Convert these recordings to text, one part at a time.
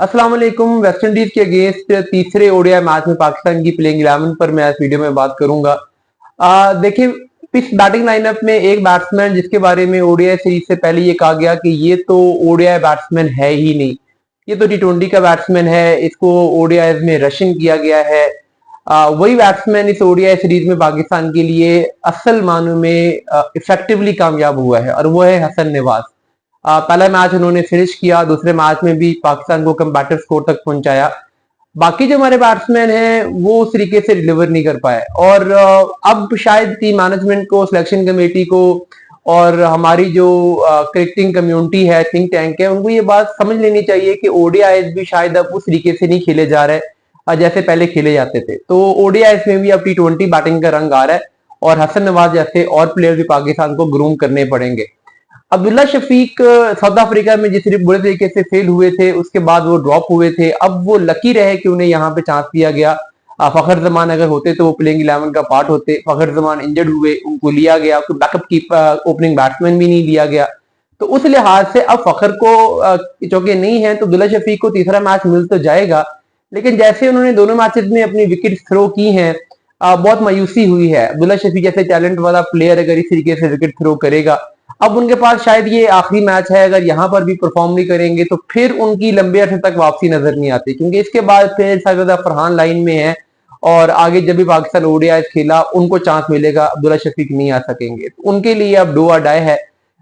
अस्सलाम वालेकुम। West Indies के अगेंस्ट तीसरे ओडीआई मैच में पाकिस्तान की प्लेइंग 11 पर मैं इस वीडियो में बात करूंगा। देखिए, इस बैटिंग लाइनअप में एक बैट्समैन जिसके बारे में ओडीआई सीरीज से पहले ये कहा गया कि ये तो ओडीआई बैट्समैन है ही नहीं, ये तो टी20 का बैट्समैन है, इसको ओडीआई में रशिंग किया गया है। वही बैट्समैन इस ओडीआई सीरीज में पाकिस्तान के लिए असल मानों में इफेक्टिवली कामयाब हुआ है और वो है हसन नवाज। पहला मैच उन्होंने फिनिश किया, दूसरे मैच में भी पाकिस्तान को कंबैटिव स्कोर तक पहुंचाया। बाकी जो हमारे बैट्समैन हैं वो उस तरीके से डिलीवर नहीं कर पाए और अब शायद टीम मैनेजमेंट को, सिलेक्शन कमेटी को और हमारी जो क्रिकेटिंग कम्युनिटी है, थिंक टैंक है, उनको ये बात समझ लेनी चाहिए कि ओडीआई भी शायद अब उस तरीके से नहीं खेले जा रहे जैसे पहले खेले जाते थे। तो ओडीआई में भी अब टी20 बैटिंग का रंग आ रहा है और हसन नवाज जैसे और प्लेयर भी पाकिस्तान को ग्रूम करने पड़ेंगे। अब्दुल्ला शफीक साउथ अफ्रीका में जिस बुरे तरीके से फेल हुए थे, उसके बाद वो ड्रॉप हुए थे। अब वो लकी रहे कि उन्हें यहाँ पे चांस दिया गया। फखर जमान अगर होते तो वो प्लेइंग 11 का पार्ट होते। फखर जमान इंजर्ड हुए, उनको लिया गया, बैकअप की ओपनिंग बैट्समैन भी नहीं लिया गया। तो उस लिहाज से अब फखर को चौके नहीं है तो अब्दुल्ला शफीक को तीसरा मैच मिल तो जाएगा, लेकिन जैसे उन्होंने दोनों मैचेस में अपनी विकेट थ्रो की हैं, बहुत मायूसी हुई है। अब्दुल्ला शफीक जैसे टैलेंट वाला प्लेयर अगर इस तरीके से विकेट थ्रो करेगा, अब उनके पास शायद ये आखिरी मैच है, अगर यहाँ पर भी परफॉर्म नहीं करेंगे तो फिर उनकी लंबे अरसे तक वापसी नजर नहीं आती, क्योंकि इसके बाद फिर साजिद फरहान लाइन में है और आगे जब भी पाकिस्तान ओडीआई खेला उनको चांस मिलेगा, अब्दुल्ला शफीक नहीं आ सकेंगे। तो उनके लिए अब डू और डाई है।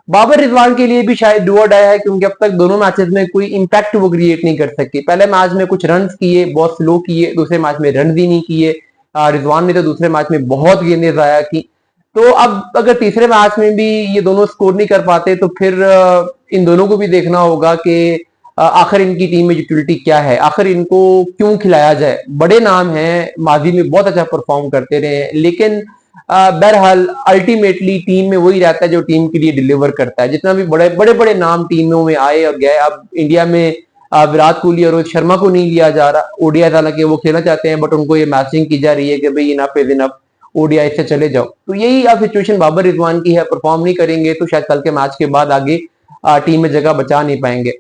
बाबर रिजवान के लिए भी शायद डू और डाई है, क्योंकि अब तक दोनों मैचेस में कोई इंपैक्ट वो क्रिएट नहीं कर सके। पहले मैच में कुछ रन किए, बहुत स्लो किए, दूसरे मैच में रन भी नहीं किए। रिजवान ने तो दूसरे मैच में बहुत गेंदें जाया की। तो अब अगर तीसरे मैच में भी ये दोनों स्कोर नहीं कर पाते तो फिर इन दोनों को भी देखना होगा कि आखिर इनकी टीम में यूटिलिटी क्या है, आखिर इनको क्यों खिलाया जाए। बड़े नाम हैं, माजी में बहुत अच्छा परफॉर्म करते रहे, लेकिन बहरहाल अल्टीमेटली टीम में वही रहता है जो टीम के लिए डिलीवर करता है। जितना भी बड़े बड़े बड़े नाम टीमों में आए और गए, अब इंडिया में विराट कोहली और रोहित शर्मा को नहीं लिया जा रहा ओडीआई, हालांकि वो खेलना चाहते हैं, बट उनको ये मैचिंग की जा रही है कि भाई इनफ इज इनफ, ओडीआई से चले जाओ। तो यही अब सिचुएशन बाबर रिजवान की है। परफॉर्म नहीं करेंगे तो शायद कल के मैच के बाद आगे टीम में जगह बचा नहीं पाएंगे।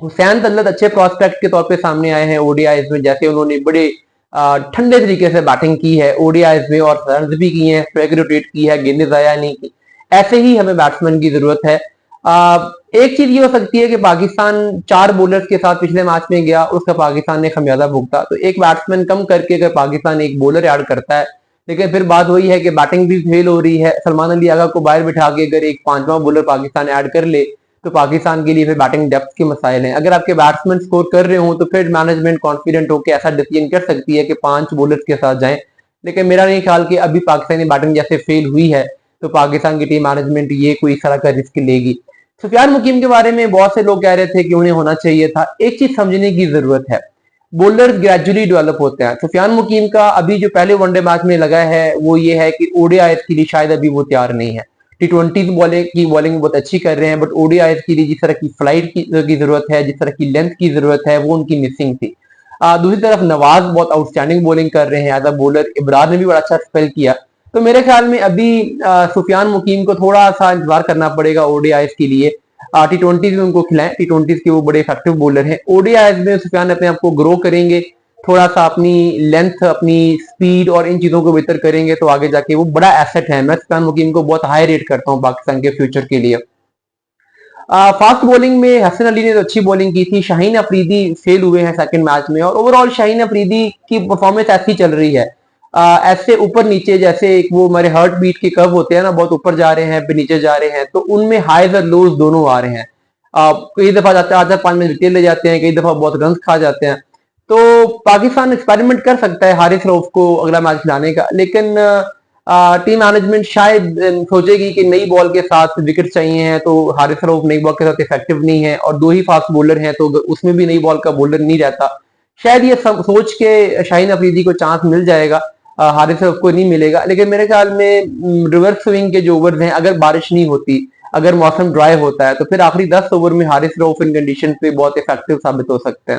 हुसैन तलत अच्छे प्रोस्पेक्ट के तौर पे सामने आए हैं ओडीआई में, जैसे उन्होंने बड़े ठंडे तरीके से बैटिंग की है ओडीआई में और रन भी किए हैं, स्ट्राइक रोटेट की है, गेंदें जाया नहीं की। ऐसे ही हमें बैट्समैन की जरूरत है। एक चीज ये हो सकती है कि पाकिस्तान 4 बॉलर्स के साथ पिछले मैच में गया, उसका पाकिस्तान ने खमियाजा भुगता। तो एक बैट्समैन कम करके अगर पाकिस्तान एक बॉलर ऐड करता है, लेकिन फिर बात वही है कि बैटिंग भी फेल हो रही है। सलमान अली आगा को बाहर बिठा के अगर एक 5वां बॉलर पाकिस्तान ऐड कर ले तो पाकिस्तान के लिए फिर बैटिंग डेप्थ के मसाइल हैं। अगर आपके बैट्समैन स्कोर कर रहे हो तो फिर मैनेजमेंट कॉन्फिडेंट होकर ऐसा डिसीजन कर सकती है कि 5 बॉलर्स के साथ जाएं, लेकिन मेरा नहीं ख्याल कि अभी पाकिस्तानी बैटिंग जैसे फेल हुई है तो पाकिस्तान की टीम मैनेजमेंट ये कोई इस तरह का रिस्क लेगी। सुफियान मुकीम के बारे में बहुत से लोग कह रहे थे कि उन्हें होना चाहिए था। एक चीज समझने की जरूरत है, बॉलर ग्रेजुअली डेवलप होते हैं। सुफियान मुकीम का अभी जो पहले वनडे मैच में लगा है वो ये है कि ओडीआई के लिए शायद अभी वो तैयार नहीं है। टी20 की बॉलिंग बहुत अच्छी कर रहे हैं, बट ओडीआई के लिए जिस तरह की फ्लाइट की जरूरत है, जिस तरह की लेंथ की जरूरत है, वो उनकी मिसिंग थी। दूसरी तरफ नवाज बहुत आउटस्टैंडिंग बॉलिंग कर रहे हैं एज अ बॉलर। इब्रार ने भी बड़ा अच्छा स्पेल किया। तो मेरे ख्याल में अभी सुफियान मुकीम को थोड़ा सा इंतजार करना पड़ेगा ओडीआई के लिए। टी20 में उनको खिलाएं, टी20 के वो बड़े इफेक्टिव बॉलर हैं। ओडीआई में सुफियान अपने आप को ग्रो करेंगे, थोड़ा सा अपनी लेंथ, अपनी स्पीड और इन चीजों को बेहतर करेंगे तो आगे जाके वो बड़ा एसेट है। मैं सुफियान मुकीम को बहुत हाई रेट करता हूँ पाकिस्तान के फ्यूचर के लिए। फास्ट बॉलिंग में हसन अली ने तो अच्छी बॉलिंग की थी। शाहीन अफरीदी फेल हुए हैं सेकंड मैच में और ओवरऑल शाहीन अफरीदी की परफॉर्मेंस ऐसी चल रही है, ऐसे ऊपर नीचे, जैसे एक वो हमारे हार्ट बीट के कर्व होते हैं ना, बहुत ऊपर जा रहे हैं फिर नीचे जा रहे हैं, तो उनमें हाइज और लोज दोनों आ रहे हैं। कई दफा जाते 8-5 में रिटेल ले जाते हैं, कई दफा बहुत रन खा जाते हैं। तो पाकिस्तान एक्सपेरिमेंट कर सकता है हारिस रऊफ को अगला मैच खिलाने का, लेकिन टीम मैनेजमेंट शायद सोचेगी कि नई बॉल के साथ विकेट चाहिए हैं, तो हारिस रऊफ नई बॉल के साथ इफेक्टिव नहीं है और 2 ही फास्ट बॉलर हैं, तो उसमें भी नई बॉल का बॉलर नहीं रहता। शायद ये सोच के शाहीन अफरीदी को चांस मिल जाएगा, हारिस रऊफ को नहीं मिलेगा। लेकिन मेरे ख्याल में रिवर्स स्विंग के जो ओवर्स हैं, अगर बारिश नहीं होती, अगर मौसम ड्राई होता है, तो फिर आखिरी 10 ओवर में हारिस रऊफ इन कंडीशन पे बहुत इफेक्टिव साबित हो सकते हैं।